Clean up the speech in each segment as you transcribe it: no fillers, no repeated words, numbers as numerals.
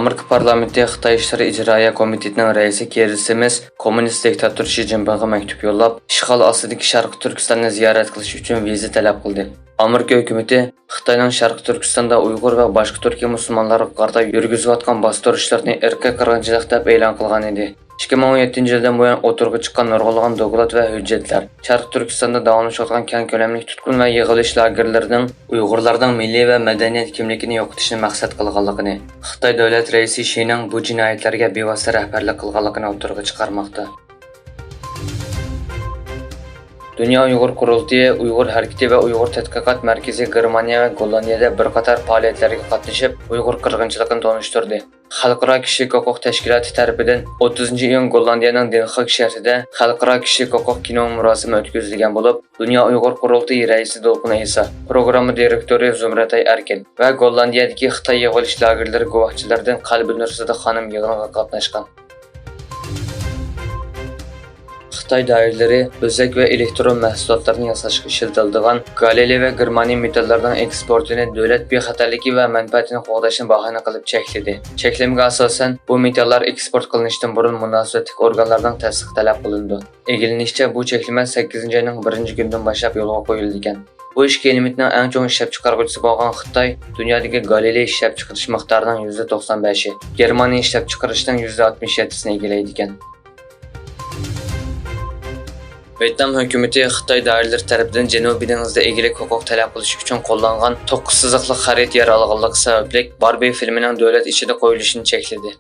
Amerika parlamenti Xitoy ishlari ijroiya komitetining raisi Kerisimiz kommunist diktator Shi Jinpingga maktub yo'llab, ishg'ol ostidagi Sharq Turkistonni ziyorat qilish uchun viza talab qildi. Amerika hukumati Xitoyning Sharq Turkistonda Uyg'ur va boshqa turkiy musulmonlarga qarata yurgizayotgan bostirishlarni irqiy qirg'inchilik deb e'lon qilgan edi. 2017-yildan buyon o'tirg'i chiqqan nurg'unlagan doklad va hujjatlar Sharq Turkistonda davomlashayotgan keng ko'lamli tutqun va yig'ilish lagerlarining Uyg'urlarning milliy va madaniyat kimligini yo'qotishni maqsad qilganligini, Xitoy davlat raisi Shining bu jinoyatlarga bevosita rahbarlik qilganligini o'tirg'i chiqarmoqda. Dünya Uyg'ur Qurultiyi, Uyg'ur harakati va Uyg'ur tadqiqot markazi Germaniya va Gollandiyada bir qator faoliyatlarga qatnashib, Uyg'ur qirg'inchiligini tonishtirdi. Xalqaro kishilik huquq tashkiloti tomonidan 30-iyun Gollandiyaning Den Haag shahrida Xalqaro kishilik huquq kino murosimi o'tkazilgan bo'lib, Dünya Uyg'ur Qurultiyi raisi Dolqun Isa, programma direktori Zumratay Erkin va Gollandiyadagi Xitoy yig'ilish lagerlari guvohchilaridan Qalbi Nursida xonim yig'inga qatnashgan. Xitoy doiralari o'zak va elektron mahsulotlarni yasashga ishlatiladigan Galiley va Germaniya metallarining eksportini davlat bexatarligi va manfaatini qo'g'dashni bahona qilib chekladi. Cheklamga asosan bu metallar eksport qilinishidan burun munosabatli organlarning tasdiqi talab qilindi. E'linishicha, bu cheklama 8-oyning 1-kunidan boshlab yo'lga qo'yilgan. Bu ishki elementning eng chong ishlab chiqaruvchisi bo'lgan Xitoy dunyodagi Galiley ishlab chiqarish miqdorining %95, Germaniya ishlab chiqarishning %67-sini egallaydi ekan. Vyetnam hukumati Xitoy doiralari tarafidan Janubiy dengizda egilik huquq talab qilish uchun qo'llangan 9 siziqli xarit yer olganligi sababli Barbie filmining davlat ichida qo'yilishini chekladi.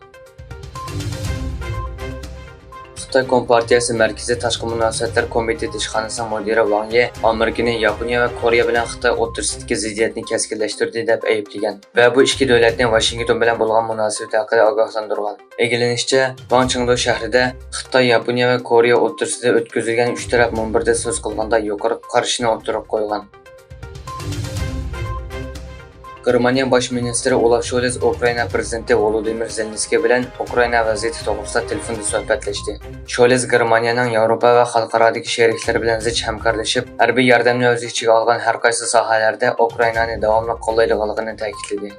Xitoy Kompartiyasi Markaziy tashqi munosabatlar komiteti ishxonasi mudiri Wang Ye Amerikani, Yaponiya va Koreya bilan Xitoy o'rtasidagi ziddiyatni keskinlashtirdi deb ayblagan va bu ikki davlatning Washington bilan bo'lgan munosabati haqida ogohlantirgan. E'linishicha, Wangchengdu shahrida Xitoy, Yaponiya va Koreya o'rtasida o'tkazilgan 3 taraf munbirda so'z qilganda yuqori qarshini o'tirib qo'ygan. Germaniya bosh ministri Olaf Scholz Ukraina prezidenti Volodymyr Zelenskiy bilan Ukraina vaziyati to'g'risida telefonda suhbatlashdi. Scholz Germaniyaning Yevropa va xalqarodagi sheriklari bilan zich hamkorlashib, harbiy yordamni o'z ichiga olgan har qaysi sohalarda Ukrainani davomli qo'llaydiganligini ta'kidladi.